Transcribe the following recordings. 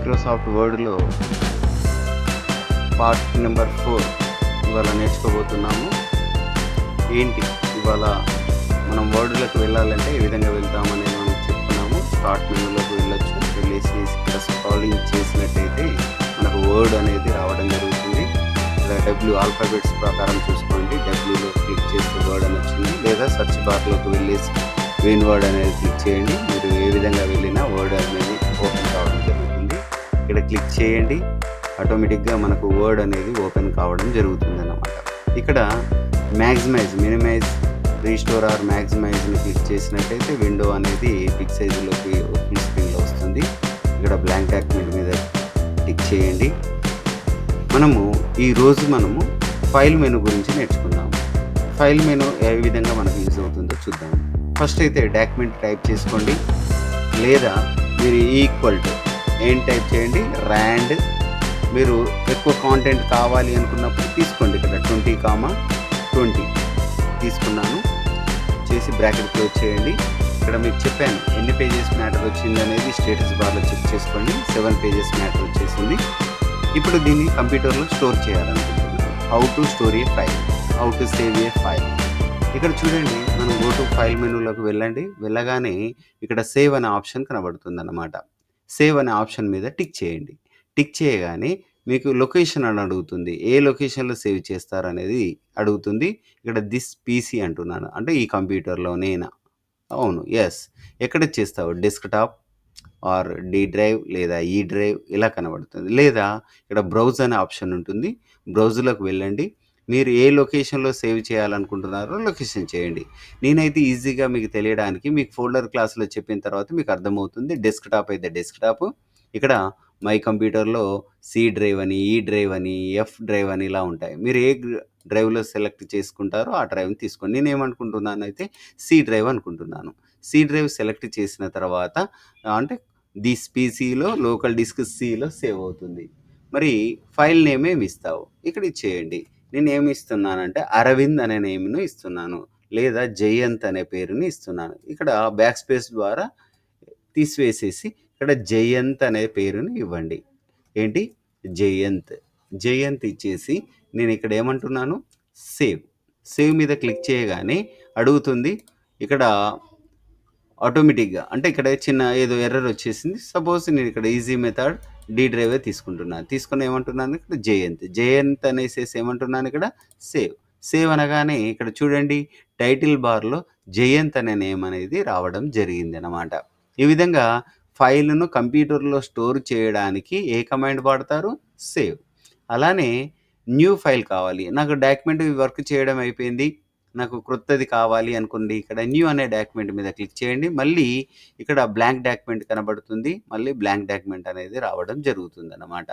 Microsoft వర్డ్‌లో part number 4 ఇవాళ నేర్చుకోబోతున్నాము. ఏంటి ఇవాళ మనం వర్డ్‌లోకి వెళ్ళాలంటే ఏ విధంగా వెళ్తామనేది మనం చెప్పుకున్నాము. స్టార్ట్ మెనూలోకి వెళ్ళొచ్చు. వెళ్ళేసి ఇక్కడ స్క్రాలింగ్ చేసినట్టయితే మనకు వర్డ్ అనేది రావడం జరుగుతుంది. ఇక్కడ డబ్ల్యూ ఆల్ఫాబెట్స్ ప్రకారం చూసుకోండి. డబ్ల్యూలో క్లిక్ చేస్తే వర్డ్ అని వచ్చింది. లేదా సెర్చ్ బార్లోకి వెళ్ళేసి వెయిన్ వర్డ్ అనేది క్లిక్ చేయండి. మీరు ఏ విధంగా వెళ్ళినా వర్డ్ అనేది ఓపెన్ కావడం జరుగుతుంది. ఇక్కడ క్లిక్ చేయండి. ఆటోమేటిక్గా మనకు వర్డ్ అనేది ఓపెన్ కావడం జరుగుతుంది అన్నమాట. ఇక్కడ మ్యాక్సిమైజ్, మినిమైజ్, రీస్టోర్ ఆర్ మ్యాక్సిమైజ్ని క్లిక్ చేసినట్టయితే విండో అనేది బిగ్ సైజులోకి ఫుల్ స్క్రీన్లో వస్తుంది. ఇక్కడ బ్లాంక్ డాక్యుమెంట్ మీద క్లిక్ చేయండి. ఈరోజు మనము ఫైల్ మెనూ గురించి నేర్చుకున్నాము. ఫైల్ మెనూ ఏ విధంగా మనకు యూజ్ అవుతుందో చూద్దాం. ఫస్ట్ అయితే డాక్యుమెంట్ టైప్ చేసుకోండి, లేదా మీరు ఈక్వల్ టు ఏం టైప్ చేయండి, ర్యాండ్. మీరు ఎక్కువ కాంటెంట్ కావాలి అనుకున్నప్పుడు తీసుకోండి. ఇక్కడ 20,20 తీసుకున్నాను. చేసి బ్రాకెట్ క్లోజ్ చేయండి. ఇక్కడ మీకు చెప్పాను ఎన్ని పేజెస్ మ్యాటర్ వచ్చింది అనేది స్టేటస్ బార్లో చెక్ చేసుకోండి. 7 పేజెస్ మ్యాటర్ వచ్చేసింది. ఇప్పుడు దీన్ని కంప్యూటర్లో స్టోర్ చేయాలనుకుంటున్నాను. How to store A file, how to save a file. ఇక్కడ చూడండి, మనం గో టు ఫైల్ మెనూలోకి వెళ్ళండి. వెళ్ళగానే ఇక్కడ సేవ్ అనే ఆప్షన్ కనబడుతుంది అన్నమాట. సేవ్ అనే ఆప్షన్ మీద టిక్ చేయండి. టిక్ చేయగానే మీకు లొకేషన్ అని అడుగుతుంది. ఏ లొకేషన్లో సేవ్ చేస్తారనేది అడుగుతుంది. ఇక్కడ దిస్ పీసీ అంటున్నాను, అంటే ఈ కంప్యూటర్లో నేనా? అవును, ఎస్. ఎక్కడ చేస్తావు? డెస్క్టాప్ ఆర్ డి డ్రైవ్ లేదా ఈ డ్రైవ్ ఇలా కనబడుతుంది. లేదా ఇక్కడ బ్రౌజ్ అనే ఆప్షన్ ఉంటుంది. బ్రౌజ్లోకి వెళ్ళండి. మీరు ఏ లొకేషన్లో సేవ్ చేయాలనుకుంటున్నారో లొకేషన్ చేయండి. నేనైతే ఈజీగా మీకు తెలియడానికి మీకు ఫోల్డర్ క్లాస్లో చెప్పిన తర్వాత మీకు అర్థమవుతుంది. డెస్క్టాప్ అయితే డెస్క్టాప్, ఇక్కడ మై కంప్యూటర్లో సి డ్రైవ్ అని, ఈ డ్రైవ్ అని, ఎఫ్ డ్రైవ్ అని ఇలా ఉంటాయి. మీరు ఏ డ్రైవ్లో సెలెక్ట్ చేసుకుంటారో ఆ డ్రైవ్ని తీసుకోండి. నేనేమనుకుంటున్నాను అయితే సి డ్రైవ్ అనుకుంటున్నాను. సి డ్రైవ్ సెలెక్ట్ చేసిన తర్వాత అంటే దిస్ పీసీలో లోకల్ డిస్క్ సిలో సేవ్ అవుతుంది. మరి ఫైల్ నేమ్ ఏమి ఇస్తావు? ఇక్కడ ఇచ్చేయండి. నేను ఏమి ఇస్తున్నానంటే అరవింద్ అనే నేమ్ను ఇస్తున్నాను, లేదా జయంత్ అనే పేరుని ఇస్తున్నాను. ఇక్కడ బ్యాక్ స్పేస్ ద్వారా తీసివేసేసి ఇక్కడ జయంత్ అనే పేరుని ఇవ్వండి. ఏంటి? జయంత్. జయంత్ ఇచ్చేసి నేను ఇక్కడ ఏమంటున్నాను, సేవ్. సేవ్ మీద క్లిక్ చేయగానే అడుగుతుంది. ఇక్కడ ఆటోమేటిక్గా అంటే ఇక్కడ చిన్న ఏదో ఎర్రర్ వచ్చేసింది. సపోజ్ నేను ఇక్కడ ఈజీ మెథడ్ డి డ్రైవే తీసుకుంటున్నాను. తీసుకుని ఏమంటున్నాను, ఇక్కడ జయంత్ అనేసేసి ఏమంటున్నాను, ఇక్కడ సేవ్. సేవ్ అనగానే ఇక్కడ చూడండి, టైటిల్ బార్లో జయంత్ అనే నేమ్ అనేది రావడం జరిగింది అన్నమాట. ఈ విధంగా ఫైల్ను కంప్యూటర్లో స్టోర్ చేయడానికి ఏ కమాండ్ వాడతారు? సేవ్. అలానే న్యూ ఫైల్ కావాలి, నాకు డాక్యుమెంట్ వర్క్ చేయడం అయిపోయింది, నాకు క్రొత్తది కావాలి అనుకోండి, ఇక్కడ న్యూ అనే డాక్యుమెంట్ మీద క్లిక్ చేయండి. మళ్ళీ ఇక్కడ బ్లాంక్ డాక్యుమెంట్ కనబడుతుంది. మళ్ళీ బ్లాంక్ డాక్యుమెంట్ అనేది రావడం జరుగుతుంది అన్నమాట.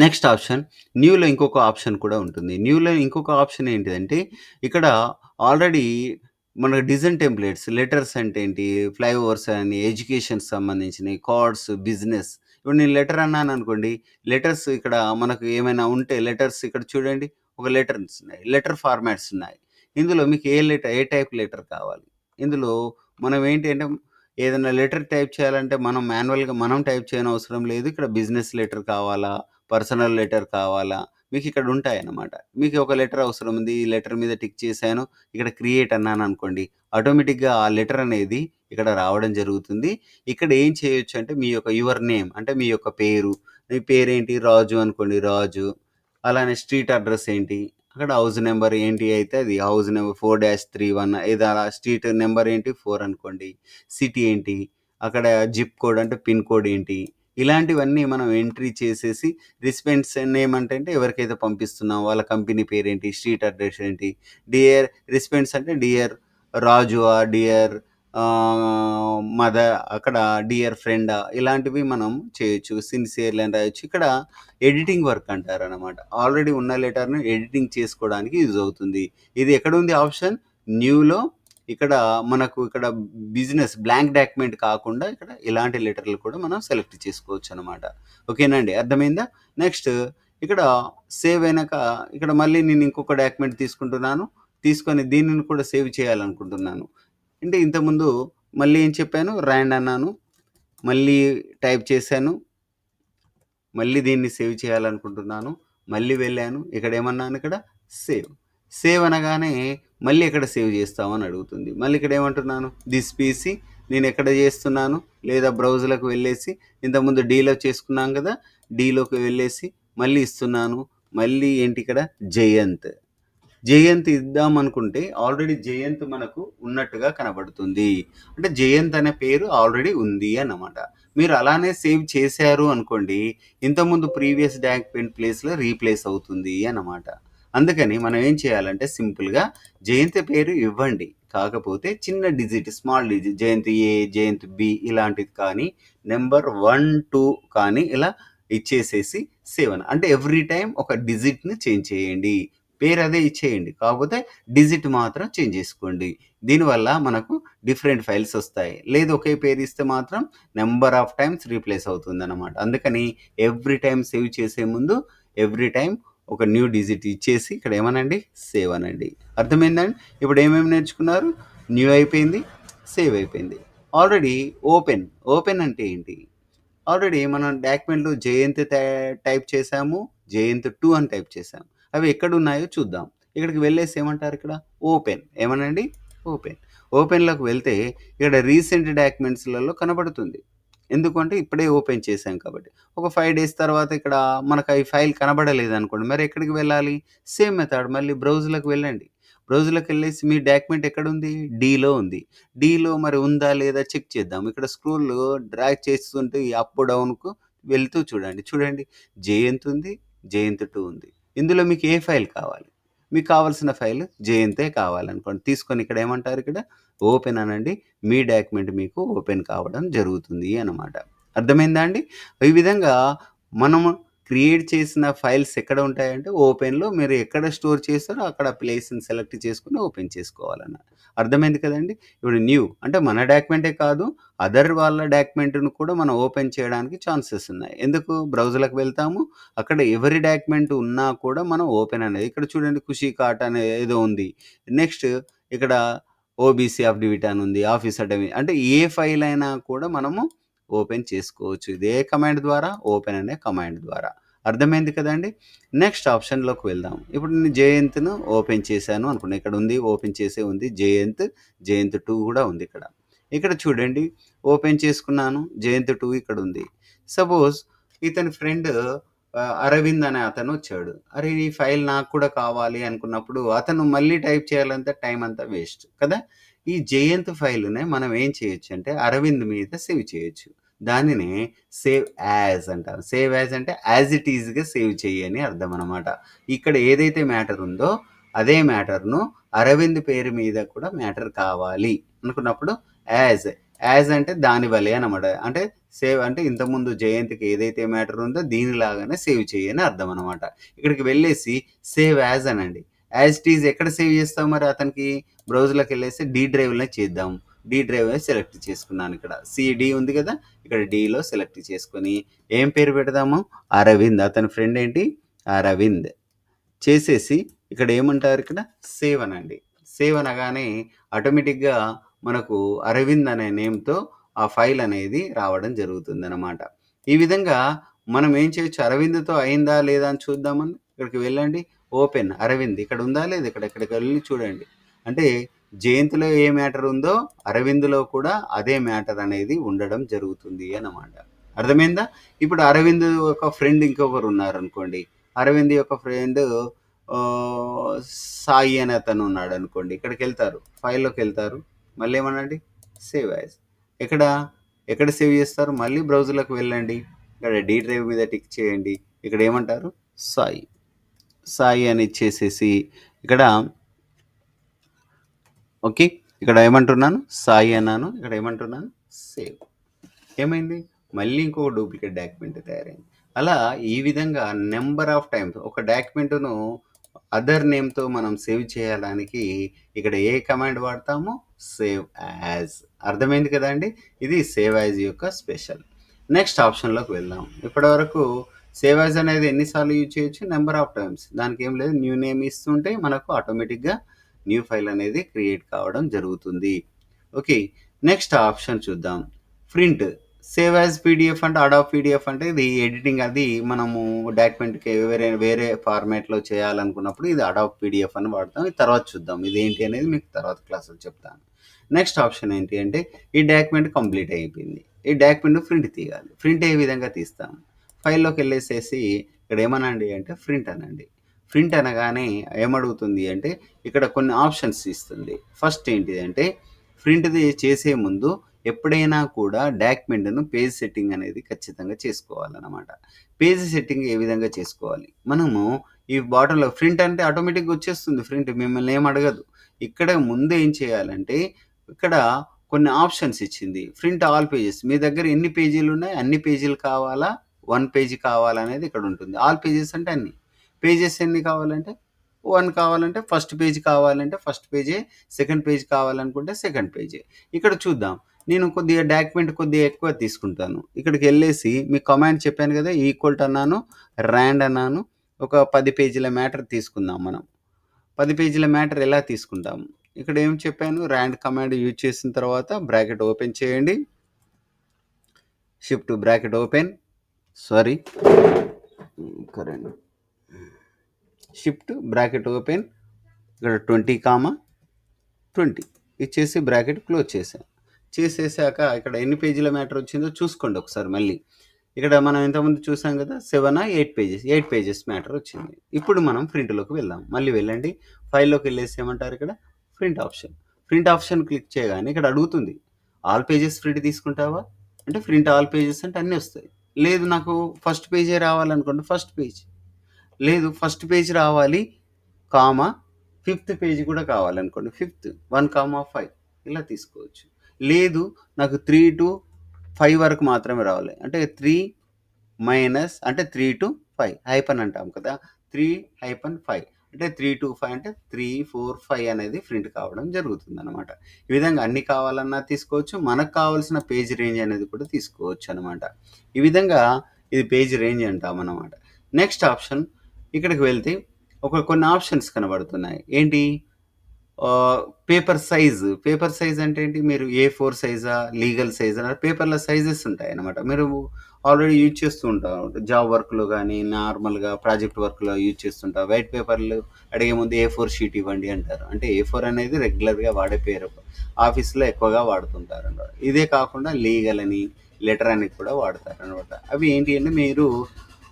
నెక్స్ట్ ఆప్షన్ న్యూలో ఇంకొక ఆప్షన్ కూడా ఉంటుంది. న్యూలో ఇంకొక ఆప్షన్ ఏంటిదంటే ఇక్కడ ఆల్రెడీ మన డిజైన్ టెంప్లెట్స్, లెటర్స్ అంటే ఏంటి, ఫ్లైఓవర్స్ అని, ఎడ్యుకేషన్కి సంబంధించినవి, కార్డ్స్, బిజినెస్. ఇప్పుడు నేను లెటర్ అన్నాను అనుకోండి, లెటర్స్ ఇక్కడ మనకు ఏమైనా ఉంటే లెటర్స్ ఇక్కడ చూడండి, ఒక లెటర్స్ ఉన్నాయి, లెటర్ ఫార్మాట్స్ ఉన్నాయి. ఇందులో మీకు ఏ టైప్ లెటర్ కావాలి? ఇందులో మనం ఏంటి అంటే ఏదైనా లెటర్ టైప్ చేయాలంటే మనం మాన్యువల్గా మనం టైప్ చేయని అవసరం లేదు. ఇక్కడ బిజినెస్ లెటర్ కావాలా, పర్సనల్ లెటర్ కావాలా, మీకు ఇక్కడ ఉంటాయన్నమాట. మీకు ఒక లెటర్ అవసరం ఉంది, ఈ లెటర్ మీద టిక్ చేశాను, ఇక్కడ క్రియేట్ అన్నాను అనుకోండి, ఆటోమేటిక్గా ఆ లెటర్ అనేది ఇక్కడ రావడం జరుగుతుంది. ఇక్కడ ఏం చేయొచ్చు అంటే మీ యొక్క యువర్ నేమ్ అంటే మీ యొక్క పేరు, మీ పేరేంటి, రాజు అనుకోండి, రాజు. అలానే స్ట్రీట్ అడ్రస్ ఏంటి, అక్కడ హౌస్ నెంబర్ ఏంటి అయితే అది హౌస్ నెంబర్ 4-31, ఏదో అలా స్ట్రీట్ నెంబర్ ఏంటి 4 అనుకోండి. సిటీ ఏంటి, అక్కడ జిప్ కోడ్ అంటే పిన్ కోడ్ ఏంటి, ఇలాంటివన్నీ మనం ఎంట్రీ చేసేసి రిసిపెంట్స్ నేమ్ అంటే ఎవరికైతే పంపిస్తున్నాం వాళ్ళ కంపెనీ పేరేంటి, స్ట్రీట్ అడ్రస్ ఏంటి, డియర్ రిసిపెంట్స్ అంటే డియర్ రాజు, డియర్ మదర్, అక్కడ డియర్ ఫ్రెండ్, ఇలాంటివి మనం చేయొచ్చు. సిన్సియర్లీ అని రాయొచ్చు. ఇక్కడ ఎడిటింగ్ వర్క్ అంటారు అనమాట. ఆల్రెడీ ఉన్న లెటర్ను ఎడిటింగ్ చేసుకోవడానికి యూజ్ అవుతుంది. ఇది ఎక్కడ ఉంది ఆప్షన్? న్యూలో. ఇక్కడ మనకు ఇక్కడ బిజినెస్ బ్లాంక్ డాక్యుమెంట్ కాకుండా ఇక్కడ ఇలాంటి లెటర్లు కూడా మనం సెలెక్ట్ చేసుకోవచ్చు అనమాట. ఓకేనండి, అర్థమైందా? నెక్స్ట్ ఇక్కడ సేవ్ అయినాక ఇక్కడ మళ్ళీ నేను ఇంకొక డాక్యుమెంట్ తీసుకుంటున్నాను. తీసుకొని దీనిని కూడా సేవ్ చేయాలనుకుంటున్నాను. అంటే ఇంతకుముందు మళ్ళీ ఏం చెప్పాను, ర్యాండ్ అన్నాను, మళ్ళీ టైప్ చేశాను, మళ్ళీ దీన్ని సేవ్ చేయాలనుకుంటున్నాను. మళ్ళీ వెళ్ళాను. ఇక్కడ ఏమన్నాను ఇక్కడ సేవ్. సేవ్ అనగానే మళ్ళీ ఎక్కడ సేవ్ చేస్తావు అని అడుగుతుంది. మళ్ళీ ఇక్కడ ఏమంటున్నాను దిస్ పీసీ నేను ఎక్కడ చేస్తున్నాను, లేదా బ్రౌజర్‌లోకి వెళ్ళేసి ఇంతకుముందు డీలో చేసుకున్నాం కదా! డీలోకి వెళ్ళేసి మళ్ళీ ఇస్తున్నాను. మళ్ళీ ఏంటి ఇక్కడ జయంత్. జయంత్ ఇద్దాం అనుకుంటే ఆల్రెడీ జయంత్ మనకు ఉన్నట్టుగా కనబడుతుంది. అంటే జయంత్ అనే పేరు ఆల్రెడీ ఉంది అన్నమాట. మీరు అలానే సేవ్ చేశారు అనుకోండి, ఇంతకుముందు ప్రీవియస్ డాక్యుమెంట్ ప్లేస్‌లో రీప్లేస్ అవుతుంది అన్నమాట. అందుకని మనం ఏం చేయాలంటే సింపుల్‌గా జయంత్ పేరు ఇవ్వండి. కాకపోతే చిన్న డిజిట్, స్మాల్ డిజిట్ జయంత్ ఏ, జయంత్ బి ఇలాంటిది కానీ నంబర్ 1, 2 కానీ ఇలా ఇచ్చేసేసి సేవ్ అని. అంటే ఎవ్రీ టైమ్ ఒక డిజిట్‌ని చేంజ్ చేయండి. పేరు అదే ఇచ్చేయండి. కాకపోతే డిజిట్ మాత్రం చేంజ్ చేసుకోండి. దీనివల్ల మనకు డిఫరెంట్ ఫైల్స్ వస్తాయి. లేదు ఒకే పేరు ఇస్తే మాత్రం నంబర్ ఆఫ్ టైమ్స్ రీప్లేస్ అవుతుందన్నమాట. అందుకని ఎవ్రీ టైమ్ సేవ్ చేసే ముందు ఎవ్రీ టైమ్ ఒక న్యూ డిజిట్ ఇచ్చేసి ఇక్కడ ఏమనండి సేవ్ అనండి. అర్థమైందండి? ఇప్పుడు ఏమేమి నేర్చుకున్నారు? న్యూ అయిపోయింది, సేవ్ అయిపోయింది. Already open. ఓపెన్ అంటే ఏంటి? ఆల్రెడీ మనం డాక్యుమెంట్‌లో జయంత్ టైప్ చేసాము. జయంత్ 2 అని టైప్ చేసాము. అవి ఎక్కడున్నాయో చూద్దాం. ఇక్కడికి వెళ్ళేసి ఏమంటారు ఇక్కడ ఓపెన్. ఏమనండి? ఓపెన్. ఓపెన్‌లోకి వెళ్తే ఇక్కడ రీసెంట్ డాక్యుమెంట్స్‌లలో కనబడుతుంది. ఎందుకంటే ఇప్పుడే ఓపెన్ చేశాం కాబట్టి. ఒక 5 డేస్ తర్వాత ఇక్కడ మనకు ఈ ఫైల్ కనబడలేదనుకోండి. మరి ఎక్కడికి వెళ్ళాలి? సేమ్ మెథడ్ మళ్ళీ బ్రౌజ్‌లోకి వెళ్ళండి. బ్రౌజ్‌లోకి వెళ్ళేసి మీ డాక్యుమెంట్ ఎక్కడుంది? డీలో ఉంది. డీలో మరి ఉందా లేదా చెక్ చేద్దాం. ఇక్కడ స్క్రోల్ డ్రాగ్ చేస్తుంటే ఈ అప్ డౌన్‌కు వెళ్తూ చూడండి. చూడండి జయంత్ ఉంది, జయంత్ 2 ఉంది. ఇందులో మీకు ఏ ఫైల్ కావాలి? మీకు కావాల్సిన ఫైల్ జయంతే కావాలనుకోండి. తీసుకొని ఇక్కడ ఏమంటారు ఇక్కడ ఓపెన్ అనండి. మీ డాక్యుమెంట్ మీకు ఓపెన్ కావడం జరుగుతుంది అన్నమాట. అర్థమైందా అండి? ఈ విధంగా మనము క్రియేట్ చేసిన ఫైల్స్ ఎక్కడ ఉంటాయంటే ఓపెన్‌లో మీరు ఎక్కడ స్టోర్ చేస్తారో అక్కడ ప్లేస్‌ని సెలెక్ట్ చేసుకొని ఓపెన్ చేసుకోవాలన్న. అర్థమైంది కదండీ! ఇప్పుడు న్యూ అంటే మన డాక్యుమెంటే కాదు అదర్ వాళ్ళ డాక్యుమెంట్‌ని కూడా మనం ఓపెన్ చేయడానికి ఛాన్సెస్ ఉన్నాయి. ఎందుకు? బ్రౌజర్‌లోకి వెళ్తాము. అక్కడ ఎవరి డాక్యుమెంట్ ఉన్నా కూడా మనం ఓపెన్ అనేది ఇక్కడ చూడండి ఖుషీ కార్ట్ అనే ఏదో ఉంది. నెక్స్ట్ ఇక్కడ ఓబీసీ అఫిడవిట్ అని ఉంది. ఆఫీస్ అటెండెంట్ అంటే ఏ ఫైల్ అయినా కూడా మనము ఓపెన్ చేసుకోవచ్చు. ఇదే కమాండ్ ద్వారా ఓపెన్ అనే కమాండ్ ద్వారా. అర్థమైంది కదండీ! నెక్స్ట్ ఆప్షన్‌లోకి వెళ్దాం. ఇప్పుడు నేను జయంత్‌ను ఓపెన్ చేశాను అనుకోండి. ఇక్కడ ఉంది ఓపెన్ చేసే ఉంది జయంత్, జయంత్ 2 కూడా ఉంది ఇక్కడ. ఇక్కడ చూడండి ఓపెన్ చేసుకున్నాను. జయంత్ 2 ఇక్కడ ఉంది. సపోజ్ ఇతని ఫ్రెండ్ అరవింద్ అనే అతను వచ్చాడు. అరే! ఈ ఫైల్ నాకు కూడా కావాలి అనుకున్నప్పుడు అతను మళ్ళీ టైప్ చేయాలంటే టైం అంతా వేస్ట్ కదా! ఈ జయంత్ ఫైల్‌నే మనం ఏం చేయొచ్చంటే అరవింద్ మీద సేవ్ చేయొచ్చు. దానినే సేవ్ యాజ్ అంటారు. సేవ్ యాజ్ అంటే యాజ్ ఇట్ ఈజ్‌గా సేవ్ చెయ్యి అని అర్థం అనమాట. ఇక్కడ ఏదైతే మ్యాటర్ ఉందో అదే మ్యాటర్‌ను అరవింద్ పేరు మీద కూడా మ్యాటర్ కావాలి అనుకున్నప్పుడు యాజ్. యాజ్ అంటే దాని వలె అనమాట. అంటే సేవ్ అంటే ఇంతకుముందు జయంత్‌కి ఏదైతే మ్యాటర్ ఉందో దీనిలాగానే సేవ్ చెయ్యి అని అర్థం అనమాట. ఇక్కడికి వెళ్ళేసి సేవ్ యాజ్ అనండి. యాజ్ ఇట్ ఈజ్ ఎక్కడ సేవ్ చేస్తాం మరి అతనికి బ్రౌజర్‌లోకి వెళ్ళేసి డి డ్రైవ్‌లో చేద్దాం. డి డ్రైవ్ సెలెక్ట్ చేసుకున్నాను ఇక్కడ. డి ఉంది కదా! ఇక్కడ డీలో సెలెక్ట్ చేసుకొని ఏం పేరు పెడదాము? అరవింద్. అతని ఫ్రెండ్ ఏంటి? అరవింద్. చేసేసి ఇక్కడ ఏమంటారు ఇక్కడ సేవ్ అనండి. సేవ్ అనగానే ఆటోమేటిక్‌గా మనకు అరవింద్ అనే నేమ్‌తో ఆ ఫైల్ అనేది రావడం జరుగుతుందనమాట. ఈ విధంగా మనం ఏం చేయొచ్చు అరవింద్‌తో అయిందా లేదా అని చూద్దామండి. ఇక్కడికి వెళ్ళండి. ఓపెన్ అరవింద్ ఇక్కడ ఉందా లేదా ఇక్కడ ఇక్కడికి వెళ్లి చూడండి. అంటే జయంత్‌లో ఏ మ్యాటర్ ఉందో అరవింద్‌లో కూడా అదే మ్యాటర్ అనేది ఉండడం జరుగుతుంది అన్నమాట. అర్థమైందా? ఇప్పుడు అరవింద్ ఒక ఫ్రెండ్ ఇంకొకరు ఉన్నారనుకోండి. అరవింద్ యొక్క ఫ్రెండ్ సాయి అనే అతను ఉన్నాడనుకోండి. ఇక్కడికెళ్తారు. ఫైల్‌లోకెళ్తారు. మళ్ళీ ఏమనండి సేవ్ యాజ్. ఎక్కడ? ఎక్కడ సేవ్ చేస్తారు? మళ్ళీ బ్రౌజర్‌లోకి వెళ్ళండి. ఇక్కడ డి డ్రైవ్ మీద టిక్ చేయండి. ఇక్కడ ఏమంటారు? సాయి. సాయి అని ఇచ్చేసేసి ఇక్కడ ఓకే. ఇక్కడ ఏమంటున్నాను? సాయి అన్నాను. ఇక్కడ ఏమంటున్నాను? సేవ్. ఏమైంది? మళ్ళీ ఇంకొక డూప్లికేట్ డాక్యుమెంట్ తయారైంది. అలా ఈ విధంగా నంబర్ ఆఫ్ టైమ్స్ ఒక డాక్యుమెంట్‌ను అదర్ నేమ్‌తో మనం సేవ్ చేయడానికి ఇక్కడ ఏ కమాండ్ వాడతాము? Save as. అర్థమైంది కదండీ! ఇది సేవ్ యాజ్ యొక్క స్పెషల్. నెక్స్ట్ ఆప్షన్‌లోకి వెళ్దాం. ఇప్పటివరకు సేవ్ యాజ్ అనేది ఎన్ని సార్లు యూజ్ చేయొచ్చు? Number of times. దానికేం లేదు న్యూ నేమ్ ఇస్తుంటే మనకు ఆటోమేటిక్‌గా న్యూ ఫైల్ అనేది క్రియేట్ కావడం జరుగుతుంది. ఓకే. నెక్స్ట్ ఆప్షన్ చూద్దాం. ప్రింట్. సేవ్ యాజ్ పీడిఎఫ్ అంటే అడాబ్ పీడిఎఫ్ అంటే ఇది ఎడిటింగ్ అది మనము డాక్యుమెంట్కి వేరే వేరే ఫార్మాట్లో చేయాలనుకున్నప్పుడు ఇది అడాబ్ పీడిఎఫ్ అని వాడతాం. ఇది తర్వాత చూద్దాం ఇది ఏంటి అనేది మీకు తర్వాత క్లాసులో చెప్తాను. నెక్స్ట్ ఆప్షన్ ఏంటి అంటే ఈ డాక్యుమెంట్ కంప్లీట్ అయిపోయింది. ఈ డాక్యుమెంట్ ప్రింట్ తీయాలి. ప్రింట్ ఏ విధంగా తీస్తాం? ఫైల్లోకి వెళ్ళేసేసి ఇక్కడ ఏమనండి అంటే ప్రింట్ అనండి. ప్రింట్ అనగానే ఏమడుగుతుంది అంటే ఇక్కడ కొన్ని ఆప్షన్స్ ఇస్తుంది. ఫస్ట్ ఏంటిది అంటే ప్రింట్ది చేసే ముందు ఎప్పుడైనా కూడా డాక్యుమెంట్ను పేజ్ సెట్టింగ్ అనేది ఖచ్చితంగా చేసుకోవాలన్నమాట. పేజ్ సెట్టింగ్ ఏ విధంగా చేసుకోవాలి? మనము ఈ బాటంలో ప్రింట్ అంటే ఆటోమేటిక్గా వచ్చేస్తుంది. ప్రింట్ మిమ్మల్ని ఏం అడగదు. ఇక్కడ ముందు ఏం చేయాలంటే ఇక్కడ కొన్ని ఆప్షన్స్ ఇచ్చింది. Print all pages. మీ దగ్గర ఎన్ని పేజీలు ఉన్నాయి అన్ని పేజీలు కావాలా, 1 పేజీ కావాలనేది ఇక్కడ ఉంటుంది. ఆల్ పేజెస్ అంటే అన్ని. పేజెస్ ఎన్ని కావాలంటే 1 కావాలంటే ఫస్ట్ పేజ్ కావాలంటే ఫస్ట్ పేజే, సెకండ్ పేజ్ కావాలనుకుంటే సెకండ్ పేజే. ఇక్కడ చూద్దాం. నేను కొద్దిగా డాక్యుమెంట్ కొద్దిగా ఎక్కువ తీసుకుంటాను. ఇక్కడికి వెళ్ళేసి మీకు కమాండ్ చెప్పాను కదా, ఈక్వల్ టు అన్నాను, ర్యాండ్ అన్నాను. ఒక 10 పేజీల మ్యాటర్ తీసుకుందాం మనం. 10 పేజీల మ్యాటర్ ఎలా తీసుకుంటాము? ఇక్కడ ఏం చెప్పాను? ర్యాండ్ కమాండ్ యూజ్ చేసిన తర్వాత బ్రాకెట్ ఓపెన్ చేయండి. Shift bracket open, sorry current, shift bracket open, ఇక్కడ 20, ఇచ్చేసి బ్రాకెట్ క్లోజ్ చేసాను. చేసేసాక ఇక్కడ ఎన్ని పేజీల మ్యాటర్ వచ్చిందో చూసుకోండి ఒకసారి మళ్ళీ. ఇక్కడ మనం ఇంతకుముందు చూసాం కదా 7 or 8 పేజెస్, 8 పేజెస్ మ్యాటర్ వచ్చింది. ఇప్పుడు మనం ప్రింట్లోకి వెళ్దాం. మళ్ళీ వెళ్ళండి, ఫైల్లోకి వెళ్ళేసి ఏమంటారు ఇక్కడ print option. Print option click చేయగానే ఇక్కడ అడుగుతుంది ఆల్ పేజెస్ ప్రింట్ తీసుకుంటావా అంటే ప్రింట్ ఆల్ పేజెస్ అంటే అన్నీ వస్తాయి. లేదు నాకు ఫస్ట్ పేజే రావాలనుకోండి ఫస్ట్ పేజ్, లేదు ఫస్ట్ పేజ్ రావాలి కామా 5th పేజ్ కూడా కావాలనుకోండి 5th 1,5 ఇలా తీసుకోవచ్చు. లేదు నాకు 3 to 5 వరకు మాత్రమే రావాలి అంటే 3 మైనస్ అంటే 3 to 5 హైపన్ అంటాం కదా, 3-5 అంటే 3 to 5 అంటే 3, 4, 5 అనేది ప్రింట్ కావడం జరుగుతుంది అనమాట. ఈ విధంగా అన్ని కావాలన్నా తీసుకోవచ్చు, మనకు కావాల్సిన పేజ్ రేంజ్ అనేది కూడా తీసుకోవచ్చు అనమాట. ఈ విధంగా ఇది పేజ్ రేంజ్ అంటాం అన్నమాట. నెక్స్ట్ ఆప్షన్ ఇక్కడికి వెళ్తే కొన్ని ఆప్షన్స్ కనబడుతున్నాయి. ఏంటి? Paper size. పేపర్ సైజ్ అంటే ఏంటి? మీరు A4 సైజా, లీగల్ సైజ్ అని పేపర్ల సైజెస్ ఉంటాయి అన్నమాట. మీరు ఆల్రెడీ యూజ్ చేస్తూ ఉంటారు. జాబ్ వర్క్లో కానీ నార్మల్గా ప్రాజెక్ట్ వర్క్లో యూజ్ చేస్తుంటారు. వైట్ పేపర్లు అడిగే ముందు A4 షీట్ ఇవ్వండి అంటారు. అంటే A4 అనేది రెగ్యులర్గా వాడే పేరు, ఆఫీస్లో ఎక్కువగా వాడుతుంటారు అన్నమాట. ఇదే కాకుండా లీగల్ అని, లెటర్ అని కూడా వాడతారు అనమాట. అవి ఏంటి అంటే మీరు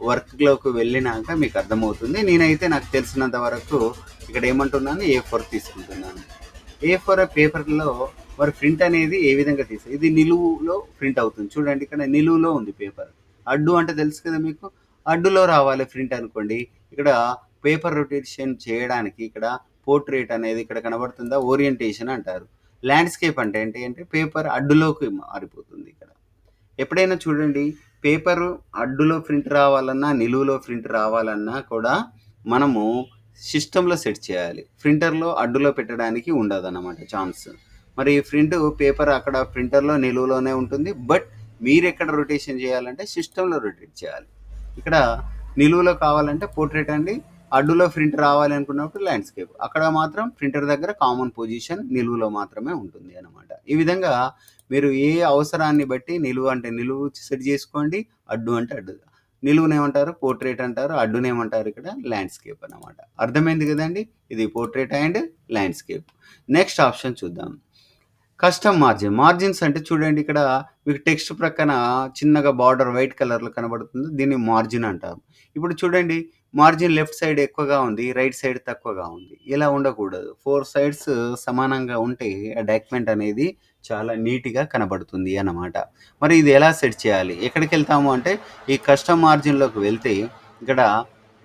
వర్క్లోకి వెళ్ళినాక మీకు అర్థమవుతుంది. నేనైతే నాకు తెలిసినంత వరకు ఇక్కడ ఏమంటున్నాను A4 తీసుకుంటున్నాను. A4 పేపర్లో మరి ప్రింట్ అనేది ఏ విధంగా తీస్తారు? ఇది నిలువులో ప్రింట్ అవుతుంది. చూడండి ఇక్కడ నిలువులో ఉంది పేపర్. అడ్డు అంటే తెలుసు కదా మీకు, అడ్డులో రావాలి ప్రింట్ అనుకోండి. ఇక్కడ పేపర్ రొటేషన్ చేయడానికి ఇక్కడ పోర్ట్రేట్ అనేది ఇక్కడ కనబడుతుందా, ఓరియంటేషన్ అంటారు. ల్యాండ్స్కేప్ అంటే ఏంటి అంటే పేపర్ అడ్డులోకి మారిపోతుంది. ఇక్కడ ఎప్పుడైనా చూడండి పేపరు అడ్డులో ప్రింట్ రావాలన్నా నిలువులో ప్రింట్ రావాలన్నా కూడా మనము సిస్టంలో సెట్ చేయాలి. ప్రింటర్లో అడ్డులో పెట్టడానికి ఉండదు అన్నమాట ఛాన్స్. మరి ప్రింట్ పేపర్ అక్కడ ప్రింటర్లో నిలువులోనే ఉంటుంది, బట్ మీరు ఎక్కడ రొటేషన్ చేయాలంటే సిస్టంలో రొటేట్ చేయాలి. ఇక్కడ నిలువులో కావాలంటే పోర్ట్రేట్ అండి, అడ్డులో ప్రింట్ రావాలి అనుకున్నప్పుడు ల్యాండ్స్కేప్. అక్కడ మాత్రం ప్రింటర్ దగ్గర కామన్ పొజిషన్ నిలువులో మాత్రమే ఉంటుంది అన్నమాట. ఈ విధంగా మీరు ఏ అవసరాన్ని బట్టి నిలువు అంటే నిలువు సెట్ చేసుకోండి, అడ్డు అంటే అడ్డు. నిలువునేమంటారు పోర్ట్రేట్ అంటారు, అడ్డునేమంటారు ఇక్కడ ల్యాండ్స్కేప్ అన్నమాట. అర్థమైంది కదండి, ఇది portrait and landscape. Next option చూద్దాం, కస్టమ్ మార్జిన్. మార్జిన్స్ అంటే చూడండి ఇక్కడ మీకు టెక్స్ట్ ప్రక్కన చిన్నగా బార్డర్ వైట్ కలర్లో కనబడుతుంది, దీన్ని మార్జిన్ అంటారు. ఇప్పుడు చూడండి మార్జిన్ లెఫ్ట్ సైడ్ ఎక్కువగా ఉంది, రైట్ సైడ్ తక్కువగా ఉంది. ఇలా ఉండకూడదు. 4 sides సమానంగా ఉంటే ఆ డాక్యుమెంట్ అనేది చాలా నీట్గా కనబడుతుంది అన్నమాట. మరి ఇది ఎలా సెట్ చేయాలి? ఎక్కడికి వెళ్తాము అంటే ఈ కస్టమ్ మార్జిన్లోకి వెళ్తే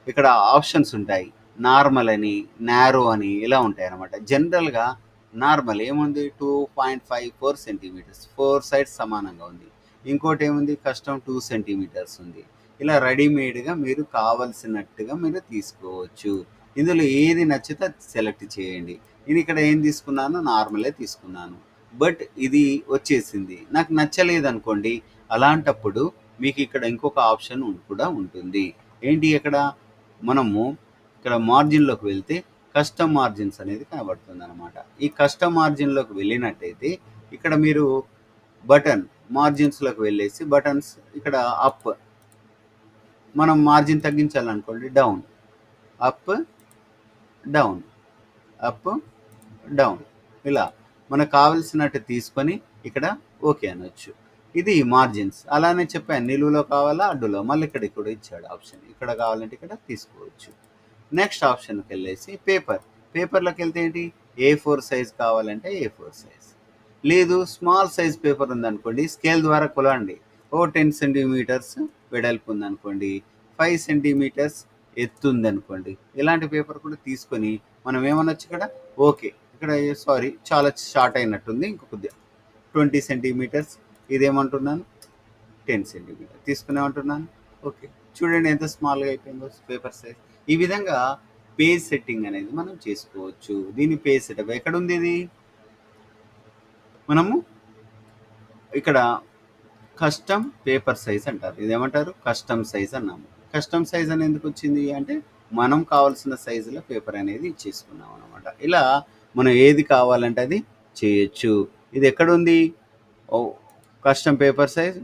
ఇక్కడ ఆప్షన్స్ ఉంటాయి. నార్మల్ అని, నారో అని ఇలా ఉంటాయి అన్నమాట. జనరల్గా నార్మల్ ఏముంది 2.54 సెంటీమీటర్స్, 4 sides సమానంగా ఉంది. ఇంకోటి ఏముంది కస్టమ్ 2 సెంటీమీటర్స్ ఉంది. ఇలా రెడీమేడ్గా మీరు కావలసినట్టుగా మీరు తీసుకోవచ్చు. ఇందులో ఏది నచ్చితే సెలెక్ట్ చేయండి. నేను ఇక్కడ ఏం తీసుకున్నాను, నార్మలే తీసుకున్నాను, బట్ ఇది వచ్చేసింది నాకు నచ్చలేదు అనుకోండి, అలాంటప్పుడు మీకు ఇక్కడ ఇంకొక ఆప్షన్ కూడా ఉంటుంది. ఏంటి? మనము ఇక్కడ మార్జిన్లోకి వెళ్తే కస్టమ్ మార్జిన్స్ అనేది కనబడుతుంది అనమాట. ఈ కస్టమ్ మార్జిన్లోకి వెళ్ళినట్టయితే ఇక్కడ మీరు బటన్ మార్జిన్స్లోకి వెళ్ళేసి బటన్స్ ఇక్కడ అప్, మనం మార్జిన్ తగ్గించాలనుకోండి down, up down, up down, ఇలా మనకు కావలసినట్టు తీసుకొని ఇక్కడ ఓకే అనొచ్చు. ఇది మార్జిన్స్. అలానే చెప్పాను, నిలువులో కావాలా అడ్డులో, మళ్ళీ ఇక్కడ కూడా ఇచ్చాడు ఆప్షన్, ఇక్కడ కావాలంటే ఇక్కడ తీసుకోవచ్చు. నెక్స్ట్ ఆప్షన్కి వెళ్ళేసి పేపర్లోకి వెళ్తే ఏంటి, A4 సైజ్ కావాలంటే A4 సైజ్, లేదు స్మాల్ సైజ్ పేపర్ ఉందనుకోండి స్కేల్ ద్వారా కొలండి. 10 సెంటీమీటర్స్ వెడల్పు ఉందనుకోండి, 5 సెంటీమీటర్స్ ఎత్తు ఉందనుకోండి, ఇలాంటి పేపర్ కూడా తీసుకొని మనం ఏమనొచ్చు ఇక్కడ ఓకే. ఇక్కడ సారీ చాలా షార్ట్ అయినట్టుంది, ఇంకొద్దిగా 20 సెంటీమీటర్స్, ఇదేమంటున్నాను 10 సెంటీమీటర్ తీసుకునేమంటున్నాను ఓకే. చూడండి ఎంత స్మాల్గా అయిపోయిందో పేపర్ సైజ్. ఈ విధంగా పేజ్ సెట్టింగ్ అనేది మనం చేసుకోవచ్చు. దీని పేజ్ సెటప్ ఎక్కడ ఉంది, ఇది మనము ఇక్కడ కస్టమ్ పేపర్ సైజ్ అంటారు, ఇదేమంటారు కస్టమ్ సైజ్ అన్నాము. కస్టమ్ సైజ్ అని ఎందుకు వచ్చింది అంటే మనం కావాల్సిన సైజులో పేపర్ అనేది ఇచ్చేసుకున్నాం అనమాట. ఇలా మనం ఏది కావాలంటే అది చేయొచ్చు. ఇది ఎక్కడుంది, custom paper size,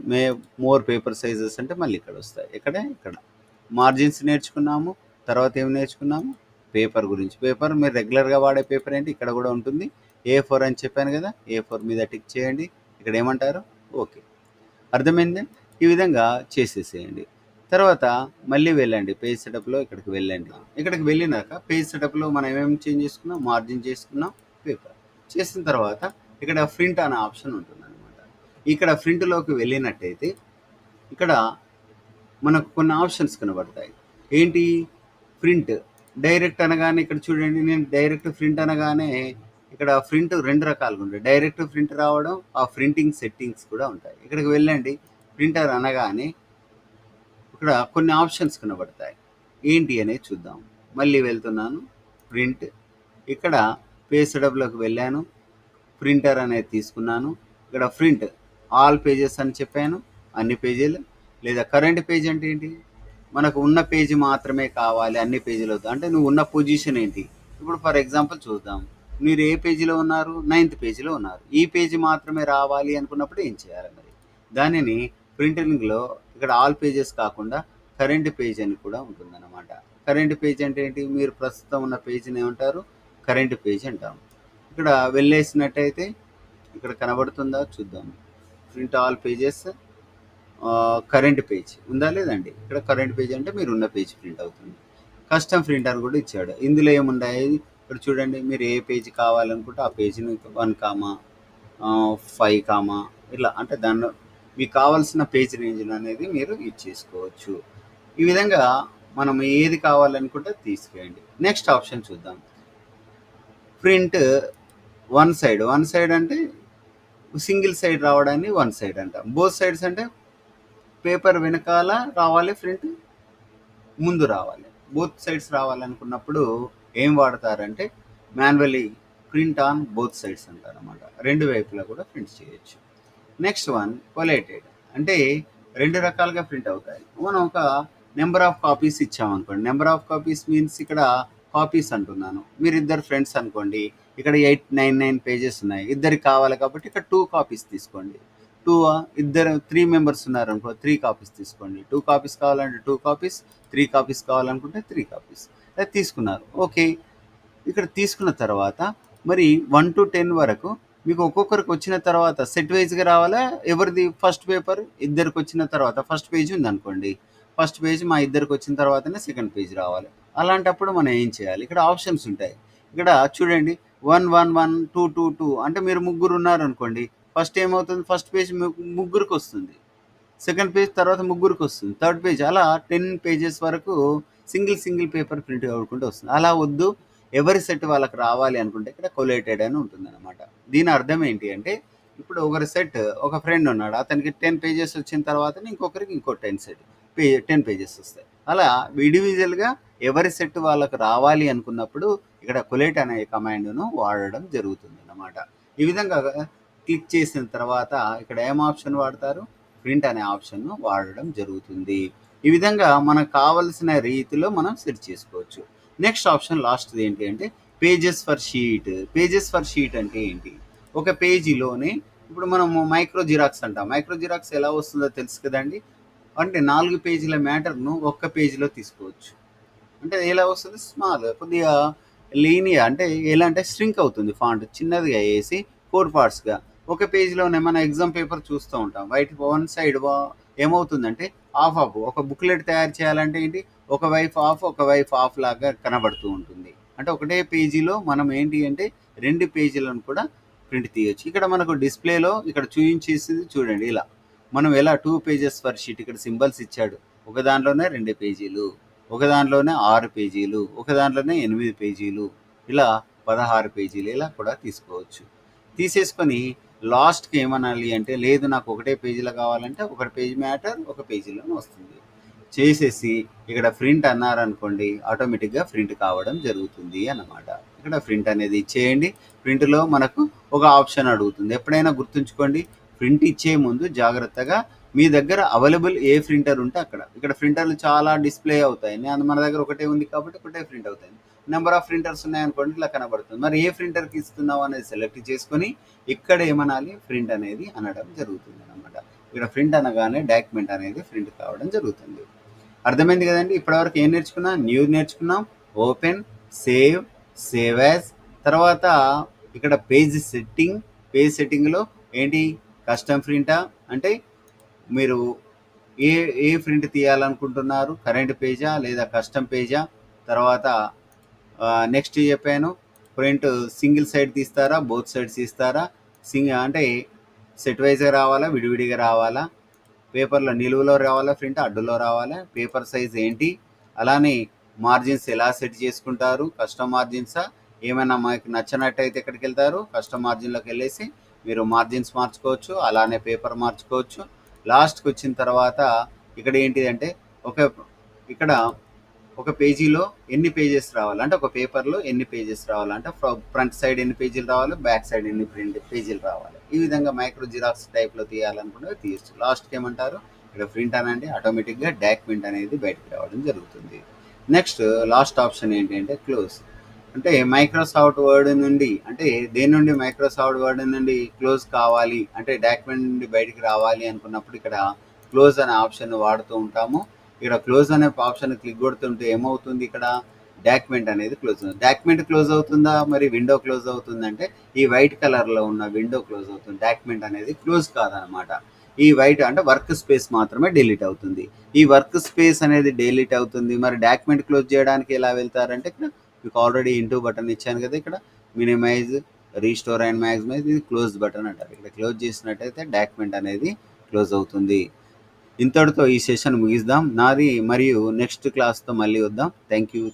more paper sizes అంటే మళ్ళీ ఇక్కడ వస్తాయి. ఇక్కడ మార్జిన్స్ నేర్చుకున్నాము, తర్వాత ఏం నేర్చుకున్నాము, పేపర్ గురించి. పేపర్ మీరు రెగ్యులర్గా వాడే పేపర్ ఏంటి, ఇక్కడ కూడా ఉంటుంది. A4 అని చెప్పాను కదా, A4 మీద టిక్ చేయండి, ఇక్కడ ఏమంటారు ఓకే. అర్థమైంది. ఈ విధంగా చేసేసేయండి. తర్వాత మళ్ళీ వెళ్ళండి పేజ్ సెటప్లో, ఇక్కడికి వెళ్ళండి. ఇక్కడికి వెళ్ళినాక పేజ్ సెటప్లో మనం ఏమేమి చేంజ్ చేసుకున్నాం, మార్జిన్ చేసుకున్నాం, పేపర్ చేసిన తర్వాత ఇక్కడ ప్రింట్ అనే ఆప్షన్ ఉంటుంది అనమాట. ఇక్కడ ప్రింట్లోకి వెళ్ళినట్టయితే ఇక్కడ మనకు కొన్ని ఆప్షన్స్ కనబడతాయి. ఏంటి, ప్రింట్ డైరెక్ట్ అనగానే ఇక్కడ చూడండి, నేను డైరెక్ట్ ప్రింట్ అనగానే ఇక్కడ ప్రింట్ 2 రకాలుగా ఉంటాయి. డైరెక్ట్ ప్రింట్ రావడం, ఆ ప్రింటింగ్ సెట్టింగ్స్ కూడా ఉంటాయి. ఇక్కడికి వెళ్ళండి, ప్రింటర్ అనగానే ఇక్కడ కొన్ని ఆప్షన్స్ కనబడతాయి. ఏంటి అనేది చూద్దాం. మళ్ళీ వెళ్తున్నాను, ప్రింట్, ఇక్కడ పేజ్ సెటప్లోకి వెళ్ళాను, ప్రింటర్ అనేది తీసుకున్నాను. ఇక్కడ ప్రింట్ ఆల్ పేజెస్ అని చెప్పాను, అన్ని పేజీలు. లేదా కరెంట్ పేజ్ అంటే ఏంటి, మనకు ఉన్న పేజీ మాత్రమే కావాలి, అన్ని పేజీలు వద్దు అంటే నువ్వు ఉన్న పొజిషన్ ఏంటి. ఇప్పుడు ఫర్ ఎగ్జాంపుల్ చూద్దాం, మీరు ఏ పేజీలో ఉన్నారు, 9th పేజీలో ఉన్నారు, ఈ పేజీ మాత్రమే రావాలి అనుకున్నప్పుడు ఏం చేయాలి మరి, దానిని ప్రింటింగ్లో ఇక్కడ ఆల్ పేజెస్ కాకుండా కరెంట్ పేజ్ అని కూడా ఉంటుందన్నమాట. కరెంట్ పేజ్ అంటే ఏంటి, మీరు ప్రస్తుతం ఉన్న పేజీని ఏమంటారు, కరెంట్ పేజ్ అంటాం. ఇక్కడ వెళ్ళేసినట్టయితే ఇక్కడ కనబడుతుందా చూద్దాం, print all pages, current page ఉందా లేదండి. ఇక్కడ కరెంట్ పేజ్ అంటే మీరు ఉన్న పేజ్ ప్రింట్ అవుతుంది. కస్టమ్ ప్రింటర్ కూడా ఇచ్చాడు. ఇందులో ఏమున్నాయి ఇక్కడ చూడండి, మీరు ఏ పేజ్ కావాలనుకుంటే ఆ పేజీని 1,5, ఇట్లా అంటే దానిలో మీకు కావాల్సిన పేజ్ రేంజ్ అనేది మీరు ఇచ్చేసుకోవచ్చు. ఈ విధంగా మనం ఏది కావాలనుకుంటే తీసుకెళ్ళండి. నెక్స్ట్ ఆప్షన్ చూద్దాం, ప్రింట్ వన్ సైడ్ అంటే సింగిల్ సైడ్ రావడాన్ని వన్ సైడ్ అంటాం. బోత్ సైడ్స్ అంటే పేపర్ వెనకాల రావాలి, ప్రింట్ ముందు రావాలి. బోత్ సైడ్స్ రావాలనుకున్నప్పుడు ఏం వాడతారంటే manually print on both sides అంటారు అన్నమాట. 2 వైపులా కూడా ప్రింట్ చేయొచ్చు. నెక్స్ట్ వన్ కొలేటెడ్ అంటే 2 రకాలుగా ప్రింట్ అవుతాయి. మనం ఒక నెంబర్ ఆఫ్ కాపీస్ ఇచ్చామనుకోండి, నెంబర్ ఆఫ్ కాపీస్ మీన్స్ ఇక్కడ కాపీస్ అంటున్నాను. మీరు 2 ఫ్రెండ్స్ అనుకోండి, ఇక్కడ 899 పేజెస్ ఉన్నాయి, ఇద్దరికి కావాలి కాబట్టి ఇక్కడ 2 కాపీస్ తీసుకోండి. 3 మెంబర్స్ ఉన్నారనుకో 3 కాపీస్ తీసుకోండి. 2 కాపీస్ కావాలంటే 2 కాపీస్, 3 కాపీస్ కావాలనుకుంటే 3 కాపీస్ అది తీసుకున్నారు. ఓకే, ఇక్కడ తీసుకున్న తర్వాత మరి 1 to 10 వరకు మీకు ఒక్కొక్కరికి వచ్చిన తర్వాత సెట్ వైజ్గా రావాలా, ఎవరిది ఫస్ట్ పేపర్ ఇద్దరికి వచ్చిన తర్వాత ఫస్ట్ పేజ్ ఉందనుకోండి, ఫస్ట్ పేజ్ మా ఇద్దరికి వచ్చిన తర్వాతనే సెకండ్ పేజ్ రావాలి. అలాంటప్పుడు మనం ఏం చేయాలి, ఇక్కడ ఆప్షన్స్ ఉంటాయి. ఇక్కడ చూడండి 1 1 1 2 2 2 అంటే మీరు ముగ్గురు ఉన్నారనుకోండి, ఫస్ట్ ఏమవుతుంది, ఫస్ట్ పేజ్ ముగ్గురికి వస్తుంది, సెకండ్ పేజ్ తర్వాత ముగ్గురికి వస్తుంది, థర్డ్ పేజ్, అలా 10 పేజెస్ వరకు సింగిల్ పేపర్ ప్రింట్ అవ్వకుండా వస్తుంది. అలా వద్దు, ఎవరి సెట్ వాళ్ళకి రావాలి అనుకుంటే ఇక్కడ కొలేటెడ్ అని ఉంటుంది అనమాట. దీని అర్థం ఏంటి అంటే ఇప్పుడు ఒకరి సెట్, ఒక ఫ్రెండ్ ఉన్నాడు, అతనికి 10 పేజెస్ వచ్చిన తర్వాత ఇంకొకరికి ఇంకో 10 పేజెస్ వస్తాయి. అలా ఇండివిజువల్గా ఎవరి సెట్ వాళ్ళకు రావాలి అనుకున్నప్పుడు ఇక్కడ కొలేట్ అనే కమాండ్ను వాడడం జరుగుతుంది అన్నమాట. ఈ విధంగా క్లిక్ చేసిన తర్వాత ఇక్కడ ఏం ఆప్షన్ వాడతారు, ప్రింట్ అనే ఆప్షన్ను వాడడం జరుగుతుంది. ఈ విధంగా మనకు కావలసిన రీతిలో మనం సెట్ చేసుకోవచ్చు. నెక్స్ట్ ఆప్షన్ లాస్ట్ది ఏంటి అంటే pages for sheet. Pages for sheet అంటే ఏంటి, ఒక పేజీలోనే ఇప్పుడు మనము మైక్రో జిరాక్స్ అంటాం. మైక్రో జిరాక్స్ ఎలా వస్తుందో తెలుసు కదండీ! అంటే 4 పేజీల మ్యాటర్‌ను ఒక్క పేజీలో తీసుకోవచ్చు. అంటే ఎలా వస్తుంది? స్మాల్ కొద్దిగా అంటే ఎలా అంటే ష్రింక్ అవుతుంది ఫాంట్. చిన్నదిగా ఏసి 4 పార్ట్స్‌గా. ఒక పేజ్‌లోనే మన ఎగ్జామ్ పేపర్ చూస్తూ ఉంటాం. వన్ సైడ్ ఏమవుతుందంటే హాఫ్ ఒక బుక్‌లెట్ తయారు చేయాలంటే ఏంటి? ఒక వైపు హాఫ్, ఒక వైపు హాఫ్ లాగా కనబడుతూ ఉంటుంది. అంటే ఒకటే పేజీలో మనం ఏంటి అంటే 2 పేజీలను కూడా ప్రింట్ తీయొచ్చు. ఇక్కడ మనకు డిస్‌ప్లేలో ఇక్కడ చూయించేసింది చూడండి ఇలా. మనం ఎలా 2 పేజెస్ పర్ షీట్ ఇక్కడ సింబల్స్ ఇచ్చాడు. ఒక దాంట్లోనే 2 పేజీలు. ఒక దాంట్లోనే 6 పేజీలు, ఒక దాంట్లోనే 8 పేజీలు, ఇలా 16 పేజీలు ఇలా కూడా తీసుకోవచ్చు. తీసేసుకొని లాస్ట్‌కి ఏమనాలి అంటే, లేదు నాకు ఒకటే పేజీలో కావాలంటే, ఒక పేజీ మ్యాటర్ ఒక పేజీలోనే వస్తుంది. చేసేసి ఇక్కడ ప్రింట్ అన్నారనుకోండి, ఆటోమేటిక్‌గా ప్రింట్ కావడం జరుగుతుంది అన్నమాట. ఇక్కడ ప్రింట్ అనేది ఇచ్చేయండి. ప్రింట్‌లో మనకు ఒక ఆప్షన్ అడుగుతుంది. ఎప్పుడైనా గుర్తుంచుకోండి, ప్రింట్ ఇచ్చే ముందు జాగ్రత్తగా మీ దగ్గర అవైలబుల్ ఏ ప్రింటర్ ఉంటే అక్కడ. ఇక్కడ ప్రింటర్లు చాలా డిస్ప్లే అవుతాయి. మన దగ్గర ఒకటే ఉంది కాబట్టి ఒకటే ప్రింట్ అవుతాయి. నెంబర్ ఆఫ్ ప్రింటర్స్ ఉన్నాయనుకోండి ఇలా కనబడుతుంది. మరి ఏ ప్రింటర్కి ఇస్తున్నావు అనేది సెలెక్ట్ చేసుకొని ఇక్కడ ఏమనాలి ప్రింట్ అనేది అనడం జరుగుతుంది అనమాట. ఇక్కడ ప్రింట్ అనగానే డాక్యుమెంట్ అనేది ప్రింట్ కావడం జరుగుతుంది. అర్థమైంది కదండి. ఇప్పటివరకు ఏం నేర్చుకున్నాం? న్యూ నేర్చుకున్నాం, ఓపెన్, సేవ్, సేవ్ యాజ్, తర్వాత ఇక్కడ పేజ్ సెట్టింగ్లో ఏంటి కస్టమ్ ప్రింటా అంటే మీరు ఏ ఏ ప్రింట్ తీయాలనుకుంటున్నారు, కరెంట్ పేజా లేదా కస్టమ్ పేజా. తర్వాత నెక్స్ట్ చెప్పాను ప్రింట్ సింగిల్ సైడ్ తీస్తారా, బోత్ సైడ్స్ తీస్తారా, అంటే సెట్ వైజ్గా రావాలా, విడివిడిగా రావాలా, పేపర్లో నిలువులో రావాలా, ప్రింట్ అడ్డులో రావాలా, పేపర్ సైజ్ ఏంటి, అలానే మార్జిన్స్ ఎలా సెట్ చేసుకుంటారు, కస్టమ్ మార్జిన్సా, ఏమైనా మీకు నచ్చినట్టయితే ఎక్కడికి వెళ్తారు, కస్టమ్ మార్జిన్లోకి వెళ్ళేసి మీరు మార్జిన్స్ మార్చుకోవచ్చు, అలానే పేపర్ మార్చుకోవచ్చు. లాస్ట్కి వచ్చిన తర్వాత ఇక్కడ ఏంటిదంటే ఇక్కడ ఒక పేజీలో ఎన్ని పేజెస్ రావాలి అంటే ఒక పేపర్లో ఎన్ని పేజెస్ రావాలంటే ఫ్రంట్ సైడ్ ఎన్ని పేజీలు రావాలి, బ్యాక్ సైడ్ ఎన్ని పేజీలు రావాలి. ఈ విధంగా మైక్రో జిరాక్స్ టైప్లో తీయాలనుకుంటే తీయచ్చు. లాస్ట్కి ఏమంటారు ఇక్కడ ప్రింట్ అనండి, ఆటోమేటిక్గా డాక్యుమెంట్ అనేది బయటకు రావడం జరుగుతుంది. నెక్స్ట్ లాస్ట్ ఆప్షన్ ఏంటంటే క్లోజ్. అంటే మైక్రోసాఫ్ట్ వర్డ్ నుండి అంటే దేని నుండి మైక్రోసాఫ్ట్ వర్డ్ నుండి క్లోజ్ కావాలి అంటే డాక్యుమెంట్ నుండి బయటికి రావాలి అనుకున్నప్పుడు ఇక్కడ క్లోజ్ అనే ఆప్షన్ వాడుతూ ఉంటాము. ఇక్కడ క్లోజ్ అనే ఆప్షన్ క్లిక్ కొడుతుంటే ఏమవుతుంది, ఇక్కడ డాక్యుమెంట్ అనేది క్లోజ్ అవుతుంది. డాక్యుమెంట్ క్లోజ్ అవుతుందా, మరి విండో క్లోజ్ అవుతుందంటే ఈ వైట్ కలర్లో ఉన్న విండో క్లోజ్ అవుతుంది. డాక్యుమెంట్ అనేది క్లోజ్ కాదనమాట. ఈ వైట్ అంటే వర్క్ స్పేస్ మాత్రమే డిలీట్ అవుతుంది. ఈ వర్క్ స్పేస్ అనేది డిలీట్ అవుతుంది. మరి డాక్యుమెంట్ క్లోజ్ చేయడానికి ఎలా వెళ్తారంటే ఇక్కడ మీకు ఆల్రెడీ ఇంటూ బటన్ ఇచ్చాను కదా, ఇక్కడ మినిమైజ్, రీస్టోర్ అండ్ మ్యాక్సిమైజ్, ఇది క్లోజ్ బటన్ అంటారు. ఇక్కడ క్లోజ్ చేసినట్టయితే డాక్యుమెంట్ అనేది క్లోజ్ అవుతుంది. ఇంతటితో ఈ సెషన్ ముగిద్దాం. నాది మరియు నెక్స్ట్ క్లాస్తో మళ్ళీ వద్దాం. Thank you.